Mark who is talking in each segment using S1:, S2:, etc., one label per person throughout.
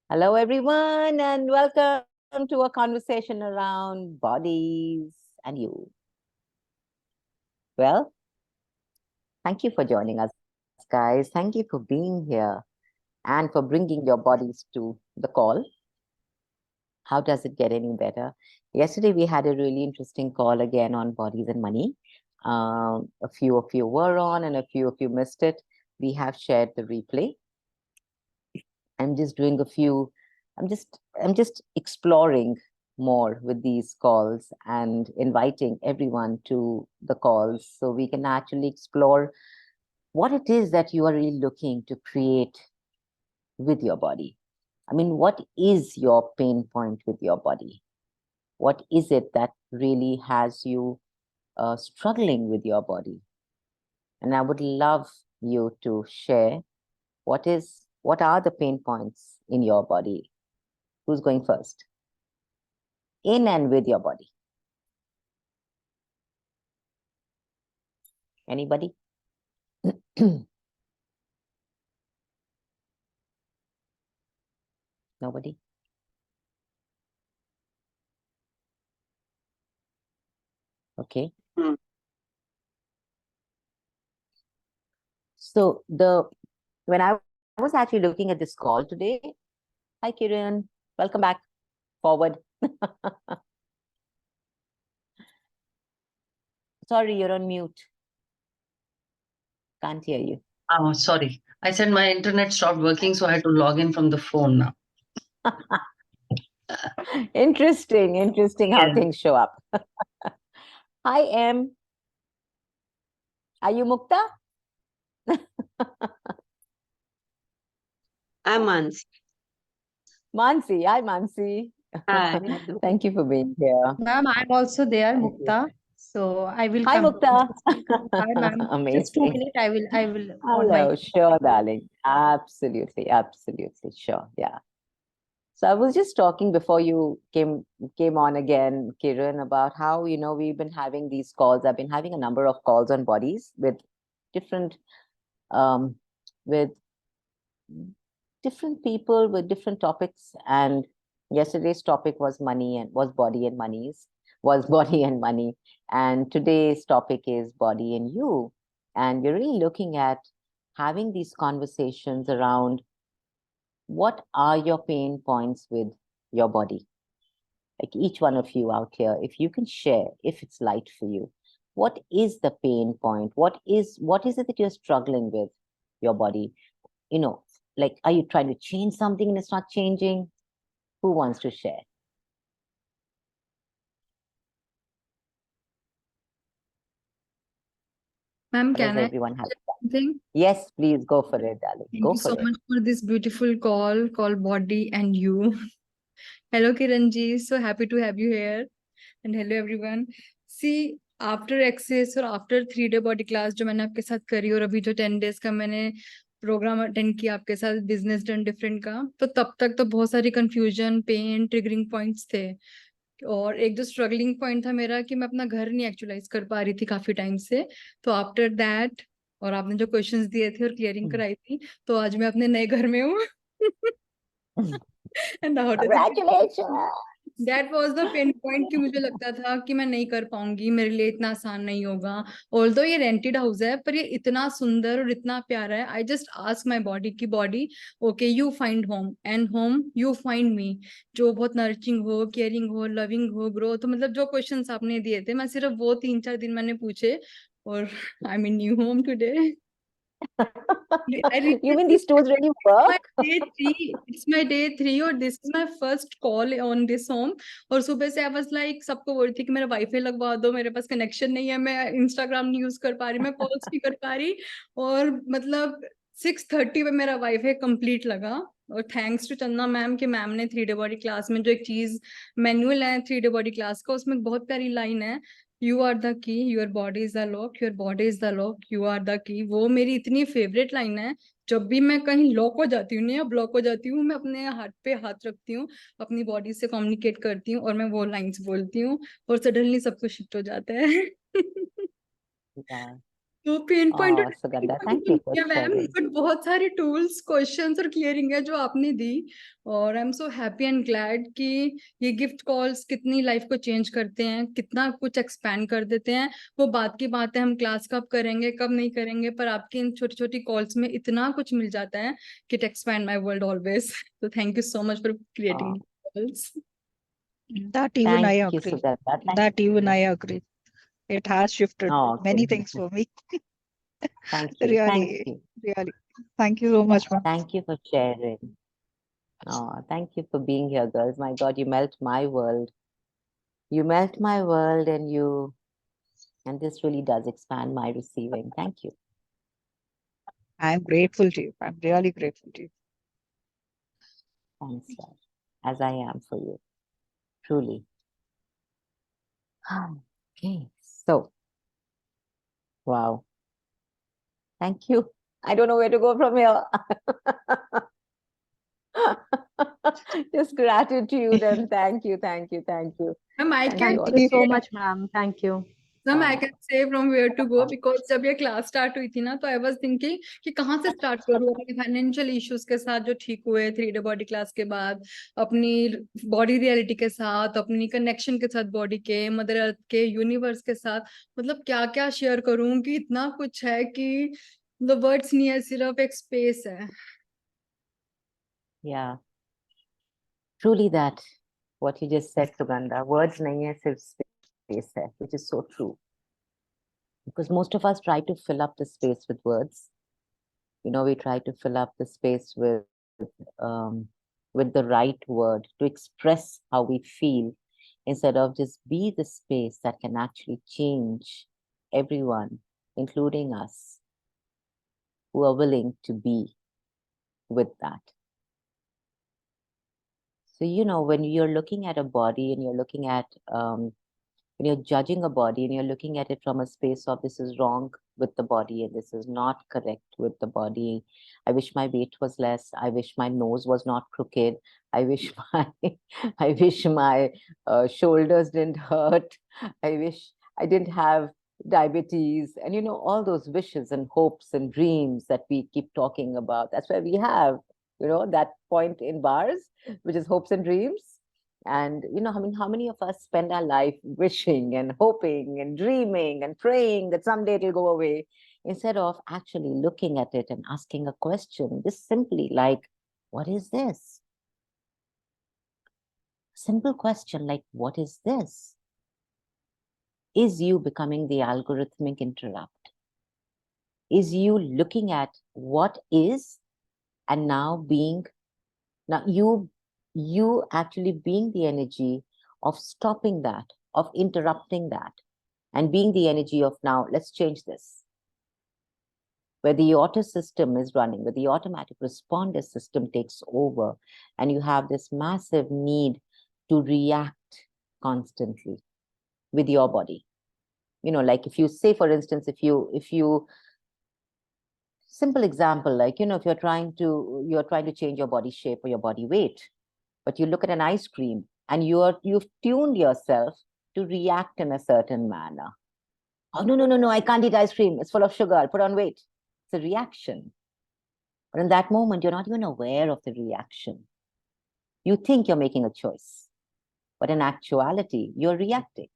S1: Hello, everyone, and welcome to a conversation around bodies and you. Well, thank you for joining us, guys. Thank you for being here and for bringing your bodies to the call. How does it get any better? Yesterday, we had a really interesting call again on bodies and money. A few of you were on, and a few of you missed it. We have shared the replay. I'm just doing a few, I'm just exploring more with these calls and inviting everyone to the calls so we can actually explore what it is that you are really looking to create with your body. I mean, what is your pain point with your body? What is it that really has you struggling with your body? And I would love you to share what are the pain points in your body. Who's going first? In and with your body. Anybody? Nobody? Okay. So when I was actually looking at this call today, hi Kiran, welcome back. Forward. Sorry, you're on mute. Can't hear you.
S2: Oh, sorry. I said my internet stopped working, so I had to log in from the phone now.
S1: Interesting how things show up. Hi, Em. Are you Mukta?
S3: I'm Mansi.
S1: Mansi. Hi, Mansi.
S3: Hi.
S1: Thank you for being here.
S4: Ma'am, I'm also there, Mukta. So I will
S1: Hi,
S4: come.
S1: Mukta.
S4: Hi, ma'am. Just 2
S1: Amazing.
S4: minutes. I will on
S1: Hello,
S4: my.
S1: sure, darling. Absolutely, sure. Yeah. So I was just talking before you came on again, Kiran, about how we've been having these calls. I've been having a number of calls on bodies with different um, with different people with different topics. And yesterday's topic was money and was body and monies was body and money. And today's topic is body and you. And we're really looking at having these conversations around what are your pain points with your body? Like each one of you out here, if you can share, if it's light for you, what is the pain point? What is it that you're struggling with your body? Like, are you trying to change something and it's not changing? Who wants to share?
S4: Ma'am,
S1: Or does
S4: can I
S1: everyone have
S4: say something?
S1: Yes, please go for it, darling.
S4: Thank
S1: Go
S4: you
S1: for
S4: so
S1: it.
S4: much for this beautiful call called Body and You. Hello, Kiranji. So happy to have you here. And hello, everyone. See, after Access और after 3-day body class जो मैंने आपके साथ करी और अभी जो 10 days का मैंने प्रोग्राम अटेंड किया आपके साथ बिजनेस डन डिफरेंट का, तो तब तक तो बहुत सारी कंफ्यूजन, पेन, ट्रिगरिंग पॉइंट्स थे. और एक जो स्ट्रगलिंग पॉइंट था मेरा कि मैं अपना घर नहीं एक्चुअलाइज कर पा रही थी काफी टाइम से. तो आफ्टर दैट और आपने जो क्वेश्चंस दिए थे और क्लियरिंग कराई थी, तो आज मैं अपने नए घर में हूँ.
S1: Congratulations.
S4: That was the pain point कि मुझे लगता था कि मैं नहीं कर पाऊंगी, मेरे लिए इतना आसान नहीं होगा. ऑल्दो ये रेंटेड हाउस है, पर ये इतना सुंदर और इतना प्यारा है. I just ask my body की body, okay you find home and home you find me, जो बहुत नर्चिंग हो, केयरिंग हो, लविंग हो, ग्रोथ. मतलब जो क्वेश्चंस आपने दिए थे, मैं सिर्फ वो 3-4 दिन मैंने पूछे और I mean new home today.
S1: You mean these tools really work?
S4: It's my day 3 और this is my first call on this home. और सुबह से I was like सबको बोल रही थी कि मेरा वाईफाई लगवा दो, मेरे पास कनेक्शन नहीं है, मैं इंस्टाग्राम नहीं यूज कर पा रही, मैं कॉल्स नहीं कर पा रही. और मतलब 6:30 पे मेरा वाईफाई कंप्लीट लगा. और थैंक्स टू चंदना मैम कि मैम ने 3-day बॉडी क्लास में जो एक चीज मैनुअल है 3-day बॉडी क्लास का, उसमें बहुत प्यारी लाइन है, you are the key, your body is the lock, your body is the lock, you are the key. वो मेरी इतनी फेवरेट लाइन है. जब भी मैं कहीं लॉक हो जाती हूँ ना या ब्लॉक हो जाती हूँ, मैं अपने हाथ पे हाथ रखती हूँ, अपनी बॉडी से कम्युनिकेट करती हूँ और मैं वो लाइंस बोलती हूँ और सडनली सब कुछ शिफ्ट हो जाता है.
S1: Yeah.
S4: तो pain point
S1: Oh, Sugandha, thank you for
S4: ma'am,
S1: sharing.
S4: But बहुत सारे टूल्स, क्वेश्चंस और क्लियरिंग है जो आपने दी, और आई am so happy and glad कि ये गिफ्ट कॉल्स कितनी लाइफ को चेंज करते हैं, कितना कुछ एक्सपैंड कर देते हैं। वो बात की बात है, हम क्लास कब करेंगे कब नहीं करेंगे, पर आपकी इन छोटी छोटी कॉल्स में इतना कुछ मिल जाता है कि it expand my world always. तो thank you so much for
S1: Oh,
S4: creating calls.
S3: That even I
S1: thank you,
S3: agree.
S1: Sugandha.
S3: That even I agree. It has shifted
S1: Oh,
S3: many
S1: good.
S3: things for me.
S1: Thank you. Thank
S3: Really,
S1: you.
S3: really. Thank you so much, ma'am.
S1: Thank you for sharing. Oh, thank you for being here, girls. My God, you melt my world. You melt my world, and this really does expand my receiving. Thank you.
S3: I'm grateful to you. I'm really grateful to you.
S1: Thanks, love. As I am for you. Truly. Okay. So, wow. Thank you. I don't know where to go from here. Just gratitude and thank you, thank you, thank you.
S4: Ma'am I
S1: Thank
S4: can
S1: you all.
S5: Thank you so much, ma'am. Thank you.
S4: Ma'am आई
S1: हाँ,
S4: can say from where to go,
S1: हाँ,
S4: because जब ये class start हुई थी ना, तो I was thinking कि कहाँ से स्टार्ट करूँ अपने फाइनेंशियल इश्यूज के साथ जो ठीक हुए 3 डे बॉडी क्लास के बाद, अपनी बॉडी रियलिटी के साथ, अपनी कनेक्शन के साथ बॉडी के, मदर अर्थ के, यूनिवर्स के साथ, मतलब क्या क्या शेयर करूँ कि इतना कुछ है कि द वर्ड्स नहीं है, सिर्फ एक स्पेस है।
S1: yeah. Truly that, what you just said, Sugandha, words nahi hai, sirf space hai, which is so true. Because most of us try to fill up the space with words. You know, we try to fill up the space um, with the right word to express how we feel, instead of just be the space that can actually change everyone, including us, who are willing to be with that. So, you know, when you're looking at a body and you're looking at, when you're judging a body and you're looking at it from a space of this is wrong with the body and this is not correct with the body. I wish my weight was less. I wish my nose was not crooked. I wish my shoulders didn't hurt. I wish I didn't have diabetes, and you know, all those wishes and hopes and dreams that we keep talking about. That's why we have, you know, that point in bars, which is hopes and dreams. And you know, I mean, how many of us spend our life wishing and hoping and dreaming and praying that someday it'll go away, instead of actually looking at it and asking a question, just simply like, what is this? Simple question like, what is this? Is you becoming the algorithmic interrupt? Is you looking at what is and now you actually being the energy of stopping that, of interrupting that, and being the energy of now, let's change this. Where the auto system is running, where the automatic responder system takes over, and you have this massive need to react constantly with your body. You know, like if you say, for instance, if you simple example, like, you know, if you're trying to change your body shape or your body weight, but you look at an ice cream and you've tuned yourself to react in a certain manner. Oh, no, I can't eat ice cream. It's full of sugar. I'll put on weight. It's a reaction. But in that moment, you're not even aware of the reaction. You think you're making a choice, but in actuality, you're reacting.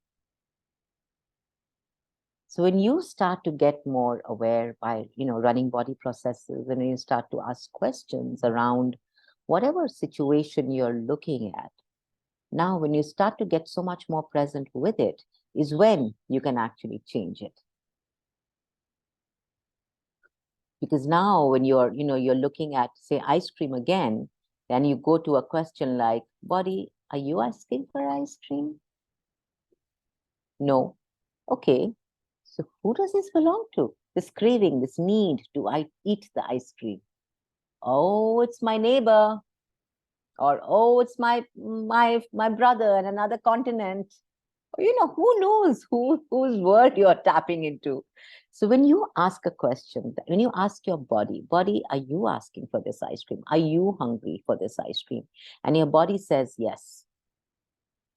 S1: So when you start to get more aware by, you know, running body processes, and when you start to ask questions around whatever situation you're looking at, now when you start to get so much more present with it, is when you can actually change it. Because now when you're, you know, you're looking at, say, ice cream again, then you go to a question like, body, are you asking for ice cream? No. Okay. So who does this belong to? This craving, this need to eat the ice cream. Oh, it's my neighbor. Or, oh, it's my brother in another continent. You know, who knows whose word you're tapping into. So when you ask a question, when you ask your body, are you asking for this ice cream? Are you hungry for this ice cream? And your body says yes.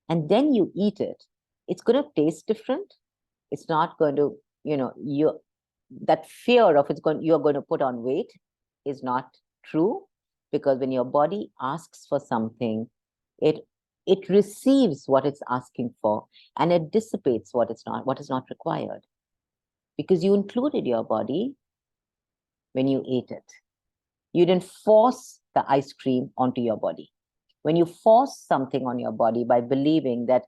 S1: And then you eat it. It's going to taste different. It's not going to, you know, that fear of you're going to put on weight is not true, because when your body asks for something, it receives what it's asking for, and it dissipates what is not required, because you included your body when you ate it. You didn't force the ice cream onto your body. When you force something on your body by believing that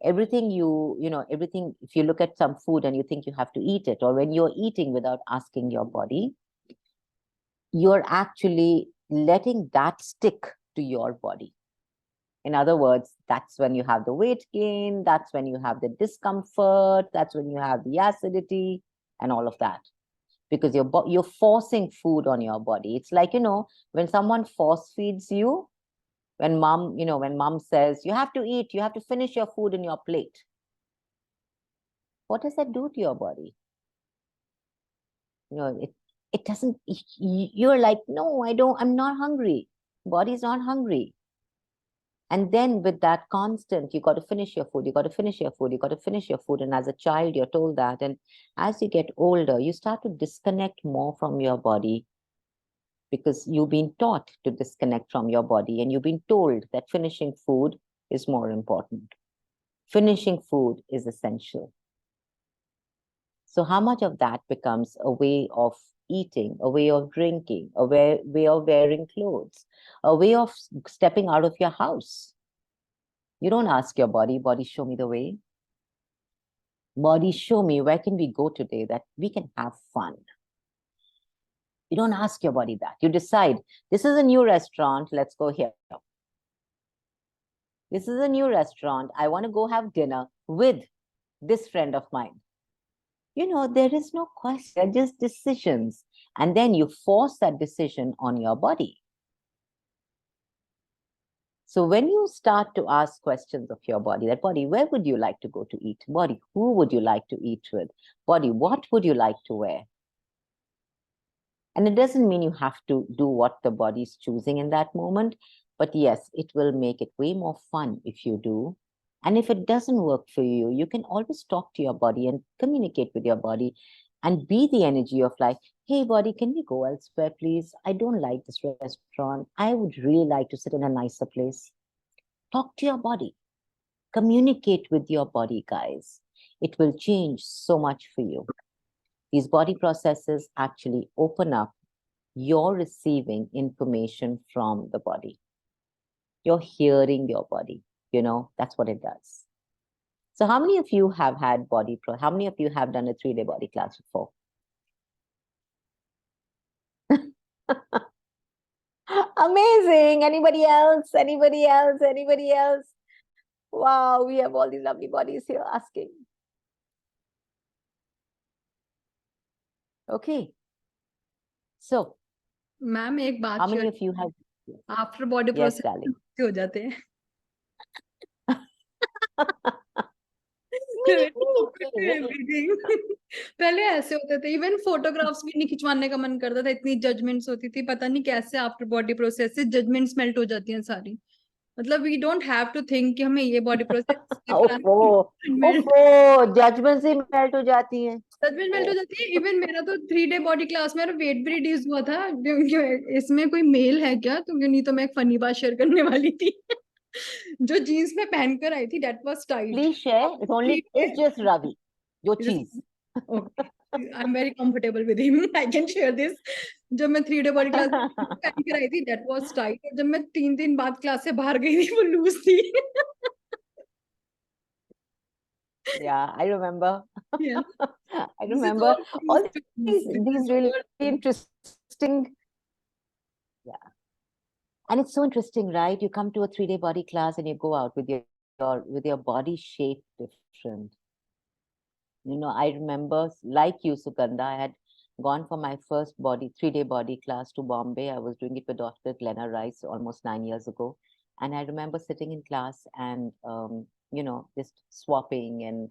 S1: everything everything, if you look at some food and you think you have to eat it, or when you're eating without asking your body, you're actually letting that stick to your body. In other words, that's when you have the weight gain, that's when you have the discomfort, that's when you have the acidity and all of that. Because you're forcing food on your body. It's like, when someone force feeds you, when mom says, you have to eat, you have to finish your food in your plate. What does that do to your body? It doesn't, you're like, no, I'm not hungry. Body's not hungry. And then with that constant, you got to finish your food, you got to finish your food, you got to finish your food. And as a child, you're told that. And as you get older, you start to disconnect more from your body, because you've been taught to disconnect from your body, and you've been told that finishing food is more important. Finishing food is essential. So how much of that becomes a way of eating, a way of drinking, a way of wearing clothes, a way of stepping out of your house? You don't ask your body, show me the way. Body, show me, where can we go today that we can have fun? You don't ask your body that. You decide, this is a new restaurant, let's go here. This is a new restaurant, I want to go have dinner with this friend of mine. There is no question, they're just decisions. And then you force that decision on your body. So when you start to ask questions of your body, that body, where would you like to go to eat? Body, who would you like to eat with? Body, what would you like to wear? And it doesn't mean you have to do what the body's choosing in that moment. But yes, it will make it way more fun if you do. And if it doesn't work for you, you can always talk to your body and communicate with your body and be the energy of like, hey, body, can we go elsewhere, please? I don't like this restaurant. I would really like to sit in a nicer place. Talk to your body. Communicate with your body, guys. It will change so much for you. These body processes actually open up your receiving information from the body. You're hearing your body, that's what it does. So how many of you have had how many of you have done a 3-day body class before? Amazing. Anybody else? Anybody else? Anybody else? Wow, we have all these lovely bodies here asking. Okay. So,
S4: ma'am एक बात
S1: how many
S4: share
S1: of you have?
S4: After body
S1: Yes,
S4: process
S1: darling.
S4: हो जाते हैं everything पहले ऐसे होते थे, even photographs भी नहीं खिंचवाने का मन करता था, इतनी जजमेंट्स होती थी, पता नहीं कैसे आफ्टर बॉडी प्रोसेस से जजमेंट्स मेल्ट हो जाती हैं सारी. मतलब we don't have to think कि हमें ये बॉडी प्रोसेस
S1: जजमेंट से मेल्ट हो जाती है.
S4: जजमेंट मेल्ट हो जाती है. इवन मेरा तो 3-डे बॉडी क्लास में वेट भी रिड्यूस हुआ था. इसमें कोई मेल है क्या? तो नहीं, तो मैं एक फनी बात शेयर करने वाली थी. जो जीन्स में पहनकर आई थी, that was tight.
S1: Please share. It's just Ravi. जो चीज.
S4: Okay. I'm very comfortable with him. I can share this. जब मैं 3-डे बॉडी क्लास पहन कर आई थी, that was tight. और जब मैं 3 दिन बाद क्लास से बाहर गई थी, वो लूज थी.
S1: Yeah, I remember.
S4: Yeah.
S1: I remember all these really interesting. Yeah. And it's so interesting, right? You come to a 3-day body class and you go out with your body shape different. I remember, like you, Sugandha, I had gone for my first 3-day body class to Bombay. I was doing it with Dr. Glenna Rice almost 9 years ago. And I remember sitting in class and, just swapping. And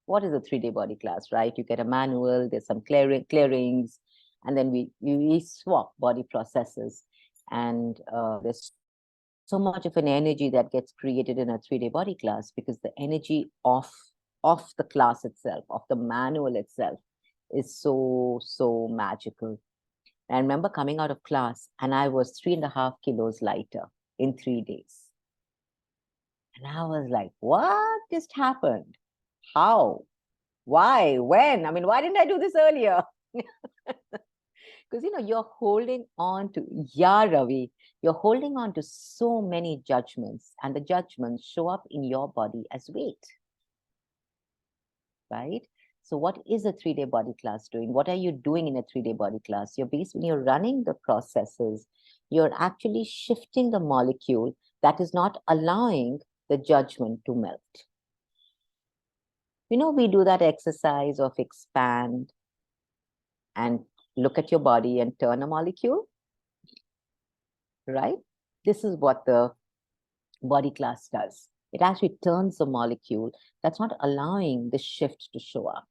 S1: what is a 3-day body class, right? You get a manual, there's some clearings, and then we swap body processes. And there's so much of an energy that gets created in a 3-day body class, because the energy of the class itself, of the manual itself, is so magical. I remember coming out of class and I was 3.5 kilos lighter in 3 days. And I was like, what just happened? How? Why? When? I mean, why didn't I do this earlier? Because, you're holding on to, yeah, Ravi, you're holding on to so many judgments, and the judgments show up in your body as weight, right? So what is a 3-day body class doing? What are you doing in a 3-day body class? When you're running the processes, you're actually shifting the molecule that is not allowing the judgment to melt. We do that exercise of expand and look at your body and turn a molecule, right? This is what the body class does. It actually turns the molecule that's not allowing the shift to show up.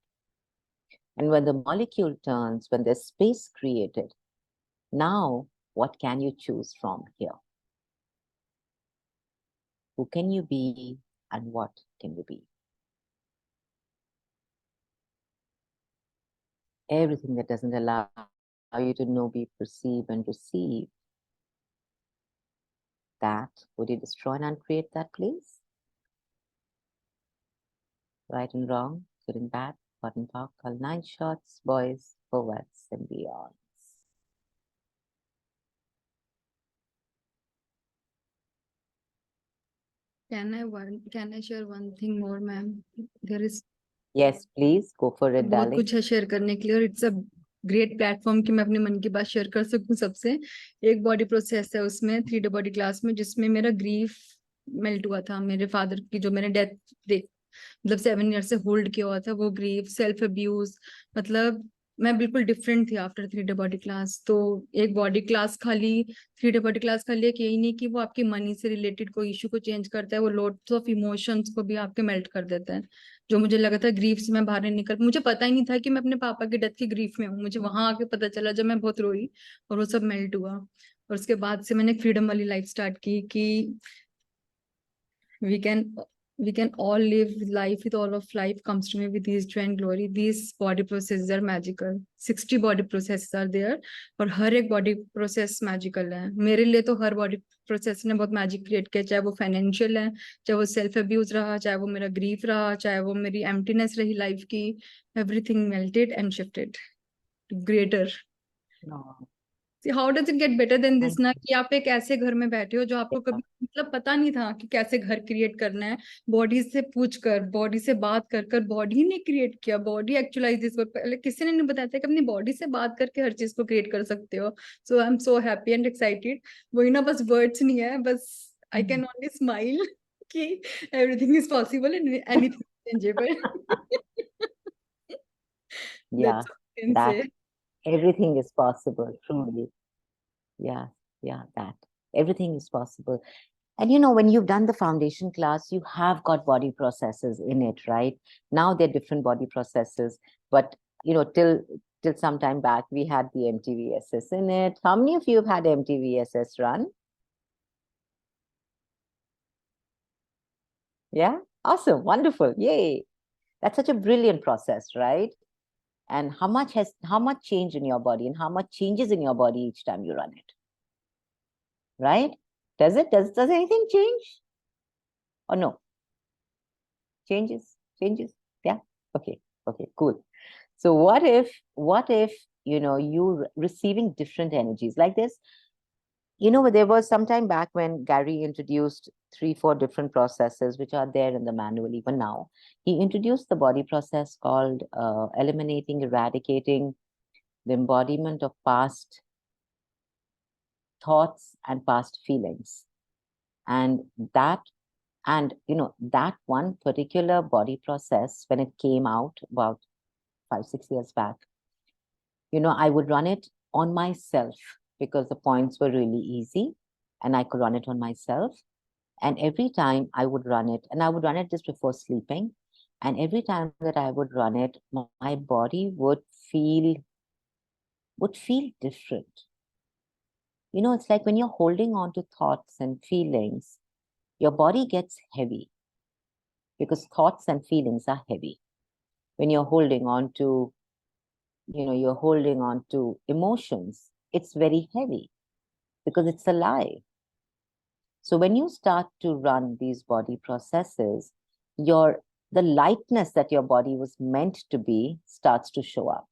S1: And when the molecule turns, when there's space created, now what can you choose from here? Who can you be and what can you be? Everything that doesn't allow you to know, be, perceive, and receive, that, would you destroy and uncreate that place? Right and wrong, good and bad, hot and dark, all 9 shots, boys, poets, and beyonds.
S4: Can I share one thing more, ma'am? There is
S1: Yes, please, go for it,
S4: बहुत
S1: darling.
S4: कुछ है share करने के लिए, और it's a great platform कि मैं अपने मन की बात शेयर कर सकूं सबसे। एक बॉडी प्रोसेस है उसमें 3 डे बॉडी क्लास में, जिसमें मेरा ग्रीफ मेल्ट हुआ था। मेरे फादर की जो मैंने डेथ मतलब 7 ईयर से होल्ड किया हुआ था, वो ग्रीफ, सेल्फ अब्यूज, मतलब मैं बिल्कुल डिफरेंट थी आफ्टर 3 डे बॉडी क्लास। तो एक बॉडी क्लास खाली 3 डे बॉडी क्लास खाली एक यही नहीं कि वो आपकी मनी से रिलेटेड कोई इशू को चेंज करता है, वो लॉट्स ऑफ इमोशंस को भी आपके मेल्ट कर देता है। जो मुझे लगा था ग्रीफ से मैं बाहर नहीं निकल, मुझे पता ही नहीं था कि मैं अपने पापा की डेथ की ग्रीफ में हूँ। मुझे वहां आके पता चला जब मैं बहुत रोई और वो सब मेल्ट हुआ। और उसके बाद से मैंने फ्रीडम वाली लाइफ स्टार्ट की कि we can all live life with all of life comes to me with these joy and glory. These body processes are magical. 60 body processes are there और हर एक body process magical है। मेरे लिए तो हर body process ने बहुत magic create किया, चाहे वो financial है, चाहे वो self abuse रहा, चाहे वो मेरा grief रहा, चाहे वो मेरी emptiness रही life की, everything melted and shifted to greater.
S1: No.
S4: How does it get better than this
S1: Thank
S4: ना, कि आप एक ऐसे घर में बैठे हो जो आपको कभी मतलब पता नहीं था कि कैसे घर क्रिएट करना है। बॉडी से पूछ कर, बॉडी से बात कर कर बॉडी ने क्रिएट किया। बॉडी एक्चुअलाइज दिस वर्क, पहले किसी ने नहीं बताया था कि अपनी बॉडी से बात करके हर चीज को क्रिएट कर सकते हो। So I am so happy and excited. वही ना, बस वर्ड्स नहीं है, बस आई कैन ओनली स्माइल कि everything is possible and anything changeable.
S1: Yeah,
S4: that's all I can
S1: that
S4: say.
S1: everything is possible, truly. Yeah, that. Everything is possible. And when you've done the foundation class, you have got body processes in it, right? Now they're different body processes, but till some time back, we had the MTVSS in it. How many of you have had MTVSS run? Yeah, awesome, wonderful, yay! That's such a brilliant process, right? And how much changed in your body, and how much changes in your body each time you run it, right? Does anything change or no? Changes? Yeah. Okay, cool. So what if you receiving different energies like this? There was some time back when Gary introduced 3-4 different processes, which are there in the manual even now. He introduced the body process called eliminating, eradicating the embodiment of past thoughts and past feelings. And that one particular body process, when it came out about 5-6 years back, I would run it on myself because the points were really easy and I could run it on myself. And every time I would run it, and I would run it just before sleeping, and every time that I would run it, my body would feel different. It's like when you're holding on to thoughts and feelings, your body gets heavy because thoughts and feelings are heavy. When you're holding on to you're holding on to emotions, it's very heavy because it's a lie. So when you start to run these body processes, the lightness that your body was meant to be starts to show up.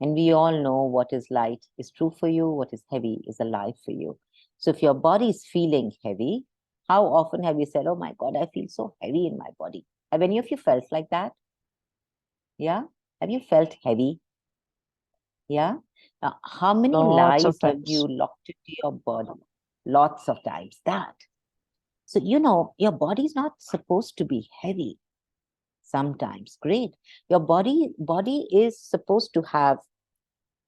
S1: And we all know what is light is true for you, what is heavy is a lie for you. So if your body is feeling heavy, how often have you said, oh my God, I feel so heavy in my body? Have any of you felt like that? Yeah? Have you felt heavy? Yeah? Now, how many
S3: Lots of
S1: lies have
S3: times.
S1: you locked into your body? Lots of times. That. So, your body's not supposed to be heavy. Sometimes. Great. Your body is supposed to have,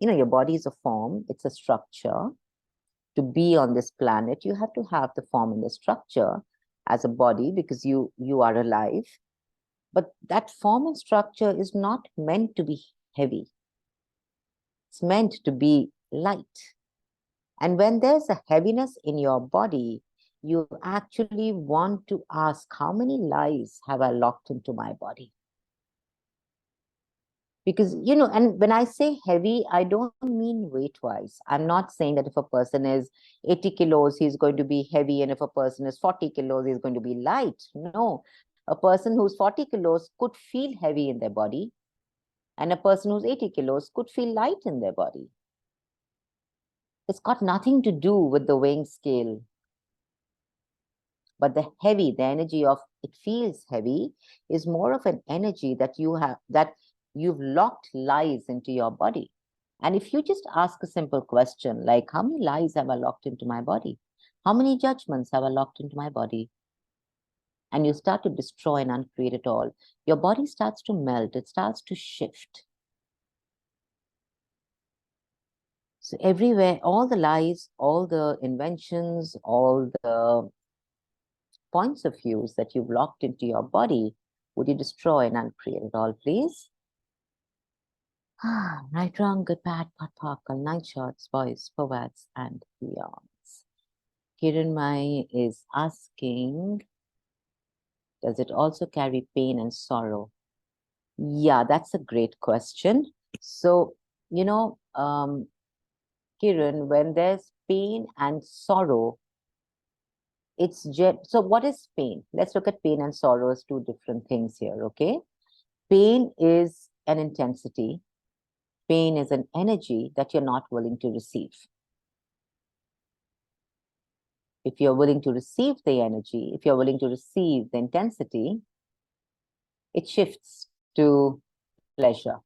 S1: your body is a form, it's a structure. To be on this planet, you have to have the form and the structure as a body because you are alive. But that form and structure is not meant to be heavy. It's meant to be light. And when there's a heaviness in your body, you actually want to ask, how many lies have I locked into my body? Because, and when I say heavy, I don't mean weight-wise. I'm not saying that if a person is 80 kilos, he's going to be heavy, and if a person is 40 kilos, he's going to be light. No. A person who's 40 kilos could feel heavy in their body, and a person who's 80 kilos could feel light in their body. It's got nothing to do with the weighing scale. But the heavy, the energy of it feels heavy, is more of an energy that you've locked lies into your body. And if you just ask a simple question like, how many lies have I locked into my body? How many judgments have I locked into my body? And you start to destroy and uncreate it all. Your body starts to melt. It starts to shift. So everywhere, all the lies, all the inventions, all the points of views that you've locked into your body, would you destroy and uncreate it all, please? Right, wrong, good, bad, pot, parkle, night shots, boys, poets, and beyonds. Kiran Mai is asking, does it also carry pain and sorrow? Yeah, that's a great question. So, Kiran, when there's pain and sorrow, so what is pain? Let's look at pain and sorrow as two different things here, okay? Pain is an intensity. Pain is an energy that you're not willing to receive. If you're willing to receive the energy, if you're willing to receive the intensity, it shifts to pleasure.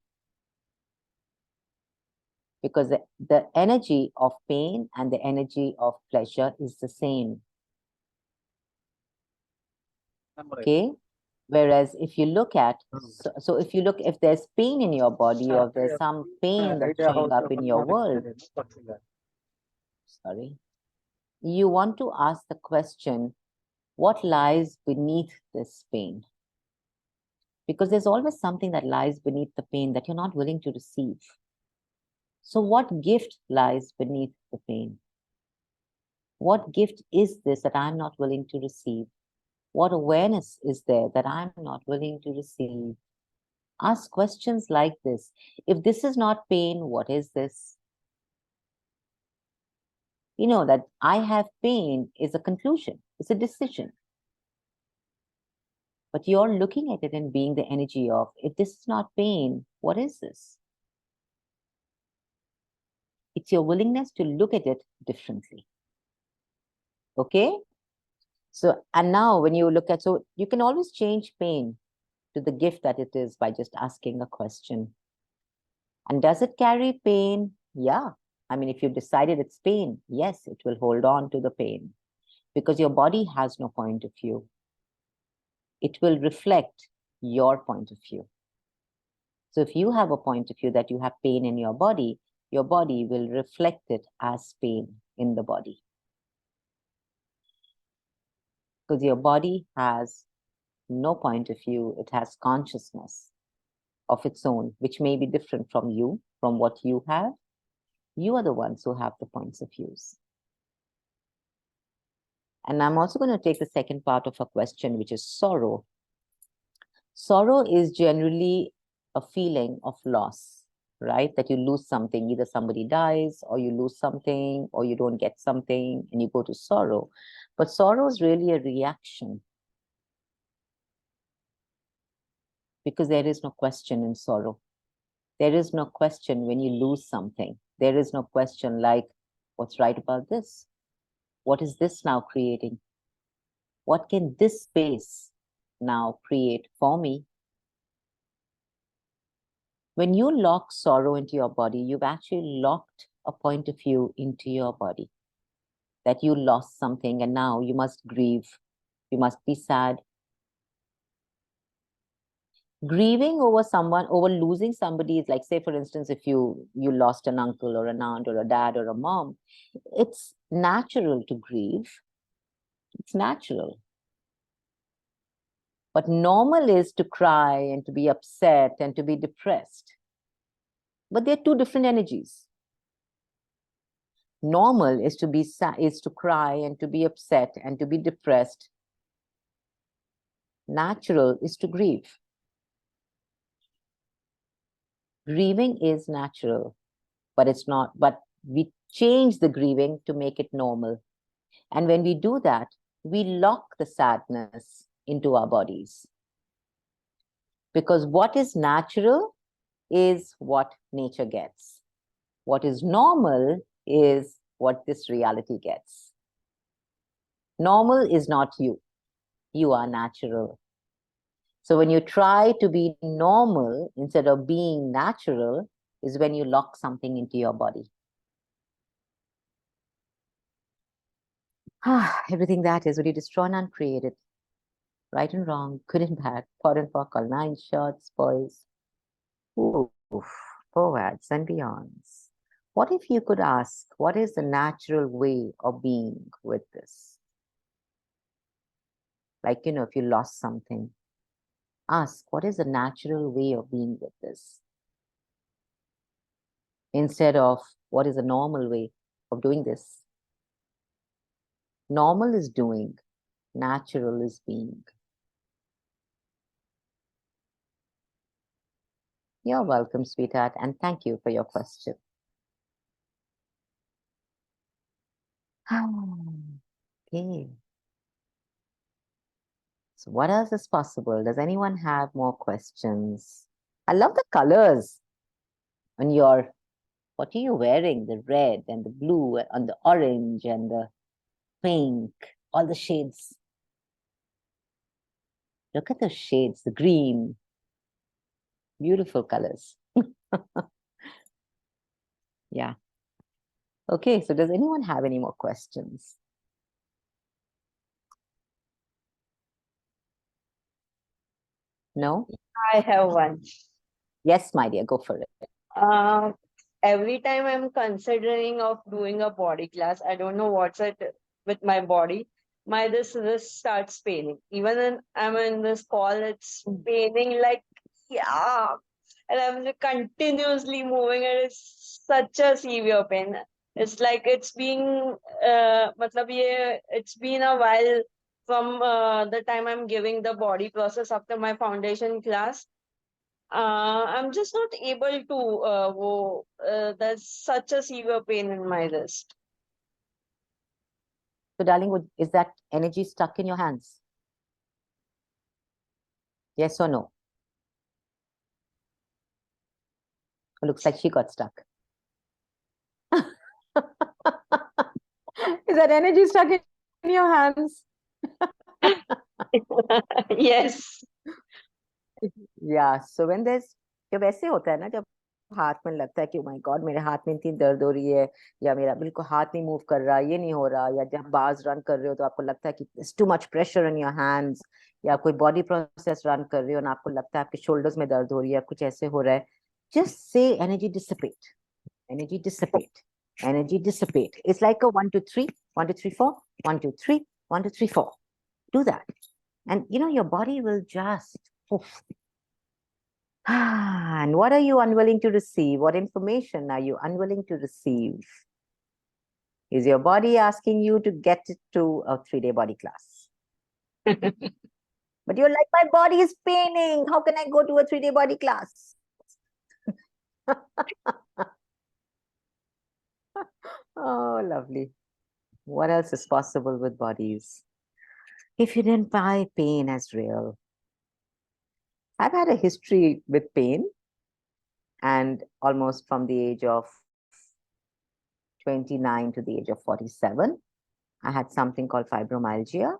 S1: Because the energy of pain and the energy of pleasure is the same. Okay? Whereas if you look at, if there's pain in your body or there's some pain that's showing up in your world, sorry, you want to ask the question, what lies beneath this pain? Because there's always something that lies beneath the pain that you're not willing to receive. So what gift lies beneath the pain? What gift is this that I'm not willing to receive? What awareness is there that I'm not willing to receive? Ask questions like this. If this is not pain, what is this? You know that I have pain is a conclusion. It's a decision. But you're looking at it and being the energy of, if this is not pain, what is this? It's your willingness to look at it differently. Okay? So, and now when you look at, so you can always change pain to the gift that it is by just asking a question. And does it carry pain? Yeah. I mean, if you've decided it's pain, yes, it will hold on to the pain because your body has no point of view. It will reflect your point of view. So if you have a point of view that you have pain in your body will reflect it as pain in the body. Because your body has no point of view, it has consciousness of its own, which may be different from you, from what you have. You are the ones who have the points of views. And I'm also going to take the second part of a question, which is sorrow. Sorrow is generally a feeling of loss, right? That you lose something, either somebody dies, or you lose something, or you don't get something, and you go to sorrow. But sorrow is really a reaction, because there is no question in sorrow. There is no question when you lose something. There is no question like, what's right about this? What is this now creating? What can this space now create for me? When you lock sorrow into your body, you've actually locked a point of view into your body, that you lost something and now you must grieve. You must be sad. Grieving over someone, over losing somebody is like, say, for instance, if you lost an uncle or an aunt or a dad or a mom, it's natural to grieve. It's natural. But normal is to cry and to be upset and to be depressed. But they're two different energies. Normal is to be is to cry and to be upset and to be depressed. Natural is to grieve. Grieving is natural, but it's not. But we change the grieving to make it normal. And when we do that, we lock the sadness into our bodies. Because what is natural is what nature gets. What is normal is what this reality gets. Normal is not you. You are natural. So when you try to be normal instead of being natural is when you lock something into your body. Everything that is, when you destroy and uncreate it, right and wrong, good and bad, pot and pock, all 9 shorts, boys. Oof, forwards and beyonds. What if you could ask, what is the natural way of being with this? Like, if you lost something, ask, what is the natural way of being with this? Instead of, what is the normal way of doing this? Normal is doing, natural is being. You're welcome, sweetheart, and thank you for your question. Okay. So what else is possible? Does anyone have more questions? I love the colors on your, what are you wearing? The red and the blue and the orange and the pink, all the shades. Look at the shades, the green. Beautiful colors. Yeah. Okay, so does anyone have any more questions? No?
S6: I have one.
S1: Yes, my dear, go for it.
S6: Uh, every time I'm considering of doing a body class, I don't know what's it with my body. My this wrist starts paining. Even when I'm in this call, it's paining like yeah, and I'm like continuously moving, and it's such a severe pain. It's like it's been matlab it's been a while from the time I'm giving the body process after my foundation class. I'm just not able to there's such a severe pain in my wrist.
S1: So, darling, is that energy stuck in your hands? Yes or no? It looks like she got stuck. Is that energy stuck in your hands?
S6: Yes.
S1: Yeah, so when there's, जब ऐसे होता है ना, जब हाथ में लगता है कि माय गॉड मेरे हाथ में इतनी दर्द हो रही है, या मेरा बिल्कुल हाथ नहीं मूव कर रहा, ये नहीं हो रहा, या जब बार्स रन कर रहे हो तो आपको लगता है कि it's too much pressure in your hands, या कोई बॉडी प्रोसेस रन कर रहे हो ना आपको लगता है आपके शोल्डर्स में दर्द हो रही है, कुछ ऐसे हो रहा है, just say energy dissipate, energy dissipate, energy dissipate. It's like a 1 2 3 1 2 3 4 1 2 3 1 2 3 4. Do that, and your body will just poof. And what are you unwilling to receive? What information are you unwilling to receive? Is your body asking you to get to a 3-day body class? But you're like, my body is paining. How can I go to a 3-day body class? Oh, lovely. What else is possible with bodies? If you didn't buy pain as real, I've had a history with pain, and almost from the age of 29 to the age of 47, I had something called fibromyalgia.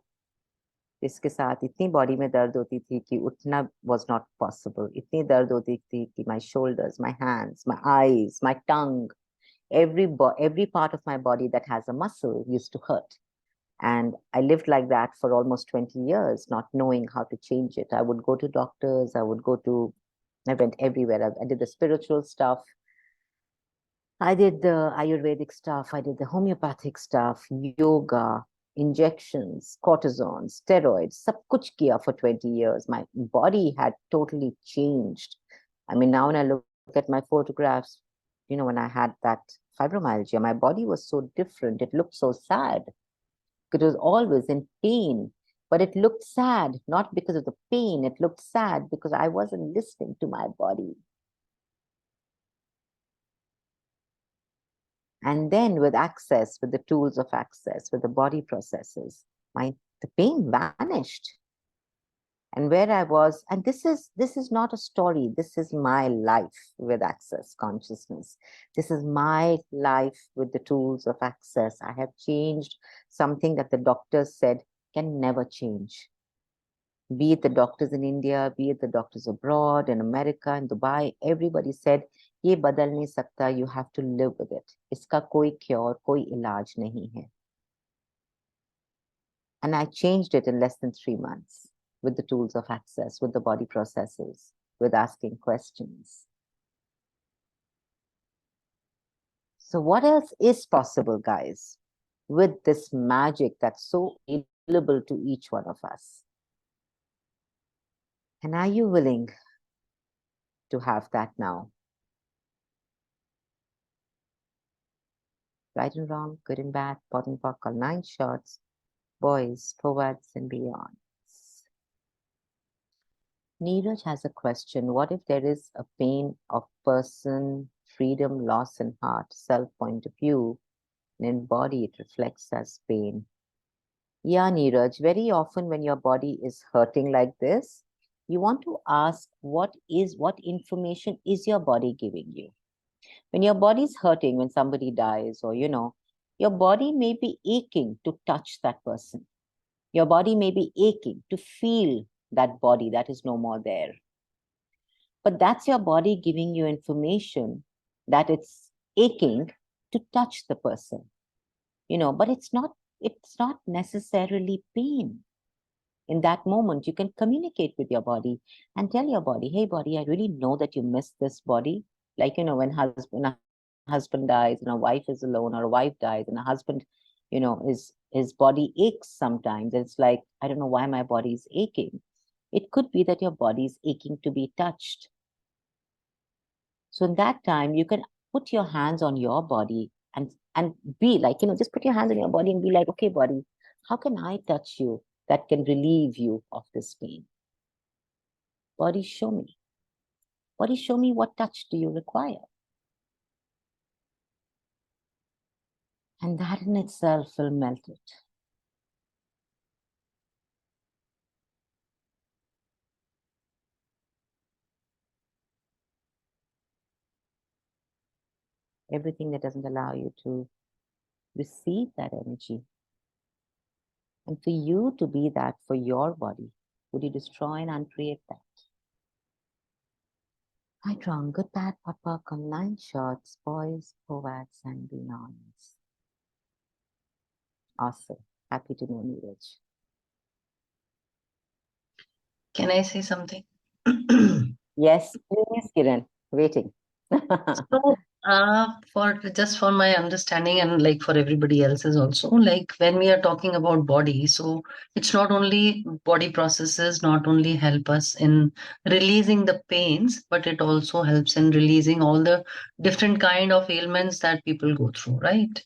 S1: इसके साथ इतनी body में दर्द होती थी कि उठना was not possible. इतनी दर्द होती थी कि my shoulders, my hands, my eyes, my tongue, every part of my body that has a muscle used to hurt. And I lived like that for almost 20 years, not knowing how to change it. I would go to doctors, I went everywhere. I did the spiritual stuff, I did the Ayurvedic stuff, I did the homeopathic stuff, yoga, injections, cortisone, steroids, sab kuch kiya for 20 years. My body had totally changed. I mean, now when I look at my photographs, when I had that fibromyalgia, my body was so different. It looked so sad. It was always in pain, but it looked sad, not because of the pain. It looked sad because I wasn't listening to my body. And then with access, with the tools of access, with the body processes, the pain vanished. And where I was, and this is not a story, this is my life with access consciousness. This is my life with the tools of access. I have changed something that the doctors said can never change. Be it the doctors in India, be it the doctors abroad, in America, in Dubai, everybody said, ये बदल नहीं सकता, you have to live with it. इसका कोई cure, कोई इलाज नहीं है. And I changed it in less than 3 months with the tools of access, with the body processes, with asking questions. So what else is possible, guys, with this magic that's so available to each one of us? And are you willing to have that now? Right and wrong, good and bad, pot and pock, 9 shots, boys, forwards and beyonds. Neeraj has a question. What if there is a pain of person, freedom, loss in heart, self point of view, and in body it reflects as pain? Yeah, Neeraj, very often when your body is hurting like this, you want to ask what information is your body giving you? When your body is hurting, when somebody dies, or your body may be aching to touch that person. Your body may be aching to feel that body that is no more there. But that's your body giving you information that it's aching to touch the person. But it's not necessarily pain. In that moment, you can communicate with your body and tell your body, hey, body, I really know that you miss this body. Like, when a husband dies and a wife is alone, or a wife dies and a husband, his body aches sometimes. It's like, I don't know why my body is aching. It could be that your body is aching to be touched. So in that time, you can put your hands on your body and be like, just put your hands on your body and be like, okay, body, how can I touch you that can relieve you of this pain? Body, show me. Body, show me what touch do you require? And that in itself will melt it. Everything that doesn't allow you to receive that energy. And for you to be that for your body, would you destroy and uncreate that? Right, wrong, good, bad, papa, 9 shots, boys, forwards, and beyonds. Awesome. Happy to know, Neeraj.
S2: Can I say something?
S1: Yes, please, Kiran. Waiting.
S2: So, for my understanding, and like for everybody else's also, like when we are talking about body, so it's not only body processes, not only help us in releasing the pains, but it also helps in releasing all the different kind of ailments that people go through, right?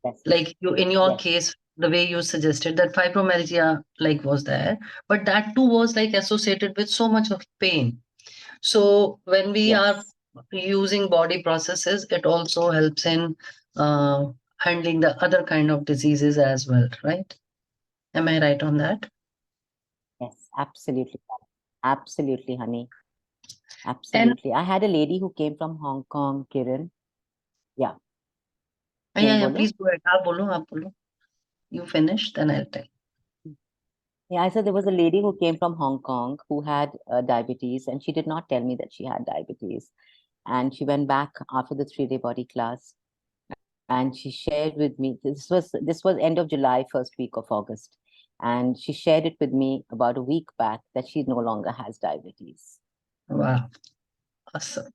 S1: Yes.
S2: Like in your
S1: Yes.
S2: case, the way you suggested that fibromyalgia like was there, but that too was like associated with so much of pain. So when we
S1: Yes.
S2: are using body processes, it also helps in handling the other kind of diseases as well, right? Am I right on that?
S1: Yes, absolutely. Absolutely, honey. Absolutely. I had a lady who came from Hong Kong, Kiran. Yeah.
S2: Yeah,
S1: bolo.
S2: please go ahead. आप बोलो. You finish, then I'll tell.
S1: Yeah, I said there was a lady who came from Hong Kong who had diabetes, and she did not tell me that she had diabetes. And she went back after the 3-day body class, and she shared with me, this was end of July, first week of August, and she shared it with me about a week back that she no longer has diabetes.
S2: Wow, awesome.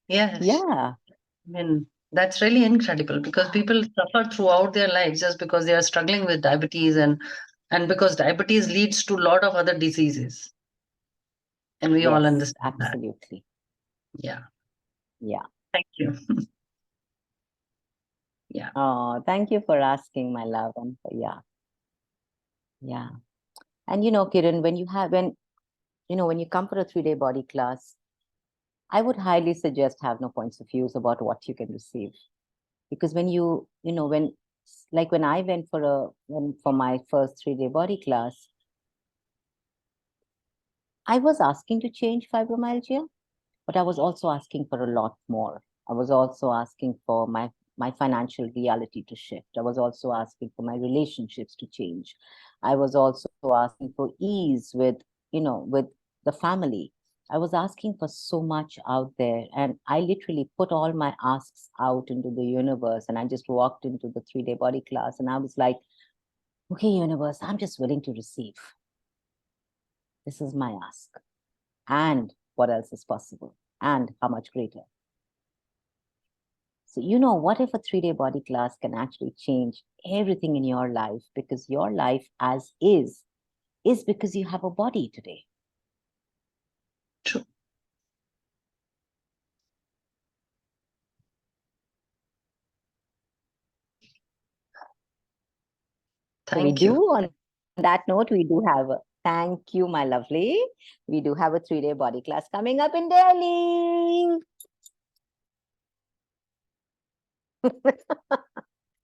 S2: Yes.
S1: Yeah.
S2: I mean, that's really incredible because people suffer throughout their lives just because they are struggling with diabetes, and because diabetes leads to a lot of other diseases. And we all
S1: Yes,
S2: understand that.
S1: absolutely.
S2: Yeah.
S1: Yeah.
S2: Thank you. Yeah.
S1: Oh, thank you for asking, my love. And yeah. Yeah. And Kiran, when you come for a 3-day body class, I would highly suggest have no points of views about what you can receive. Because when when I went for my first 3-day body class, I was asking to change fibromyalgia, but I was also asking for a lot more. I was also asking for my financial reality to shift. I was also asking for my relationships to change. I was also asking for ease with the family. I was asking for so much out there, and I literally put all my asks out into the universe, and I just walked into the 3-day body class, and I was like, okay, universe, I'm just willing to receive. This is my ask. And what else is possible? And how much greater? So, what if a 3-day body class can actually change everything in your life, because your life as is because you have a body today.
S2: True. Thank you.
S1: On that note, we do have thank you, my lovely. We do have a 3-day body class coming up in Delhi.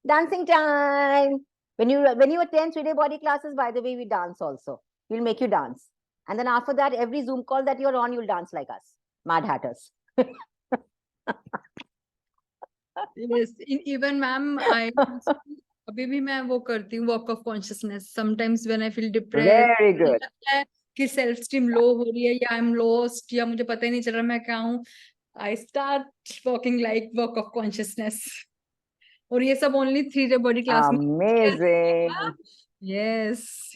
S1: Dancing time. When you attend 3-day body classes, by the way, we dance also. We'll make you dance. And then after that, every Zoom call that you're on, you'll dance like us. Mad Hatters.
S4: Yes, even ma'am, अभी भी मैं वो करती हूँ walk of consciousness. Sometimes when I feel depressed,
S1: Very good.
S4: लगता है कि self esteem low हो रही है, या I'm lost, या मुझे पता ही नहीं चल रहा मैं क्या हूँ, I start walking like walk of consciousness. और ये सब only 3-day body class में.
S1: Amazing.
S4: Yes.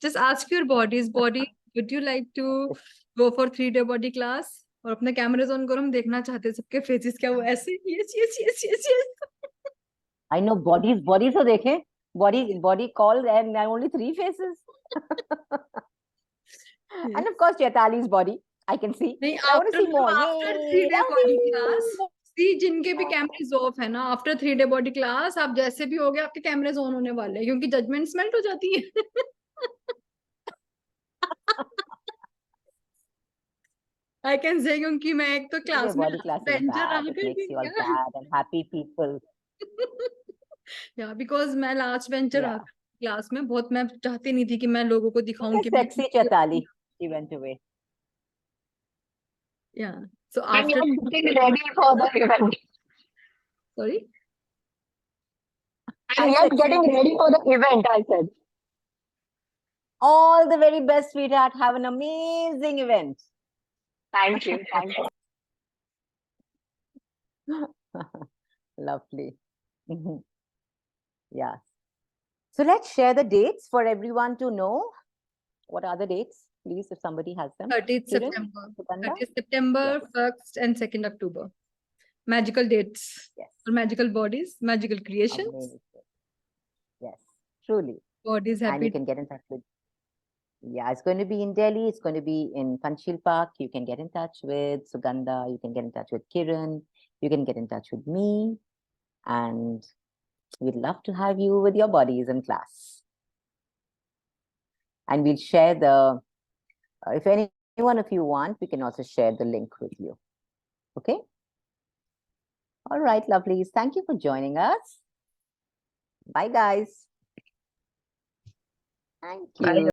S4: Just ask your body, would you like to go for 3-day body class? और अपने कैमरास ऑन करो, हम देखना चाहते हैं सबके फेसेस क्या वो ऐसे. Yes.
S1: I know bodies तो देखें. Body call, and only 3 faces.
S4: Yes.
S1: And of course, Chaitali's body. I can see.
S4: नहीं,
S1: I want to see more.
S4: after
S1: Yay!
S4: 3-day body class, see जिनके भी कैमरेज ऑफ है ना, आफ्टर 3-day body class आप जैसे भी हो गए आपके कैमरेज ऑन होने वाले हैं, क्योंकि जजमेंट्स मेल्ट हो जाती है. I can say क्योंकि मैं एक तो क्लास में
S1: body class is
S4: बेंचर रहा
S1: bad. It makes you all
S4: करती
S1: bad and happy people.
S4: या बिकॉज मैं लास्ट बेंचर रहा
S1: Yeah.
S4: क्लास में, बहुत मैं चाहती नहीं थी कि मैं लोगों को दिखाऊं कि
S1: Sexy Chaitali. She went away.
S4: या सो
S6: And
S4: after
S6: you're getting ready for the event.
S4: Sorry
S6: And you're getting ready for the event, I said.
S1: All the very best, sweetheart. Have an amazing event.
S6: Thank you. Thank you.
S1: Lovely. Yeah. So let's share the dates for everyone to know. What are the dates, please, if somebody has them?
S4: 30th
S1: Kiran?
S4: September,
S1: Sugandha?
S4: 30th September,
S1: Yes.
S4: 1st and 2nd October. Magical dates.
S1: Yes.
S4: For magical bodies, magical creations.
S1: Amazing. Yes, truly.
S4: Bodies
S1: And you
S4: happy.
S1: can get in touch with. Yeah, it's going to be in Delhi. It's going to be in Panchil Park. You can get in touch with Sugandha. You can get in touch with Kiran. You can get in touch with me. And we'd love to have you with your bodies in class. And we'll share the, if anyone of you want, we can also share the link with you. Okay? All right, lovelies. Thank you for joining us. Bye, guys. Thank
S2: Bye.
S1: you.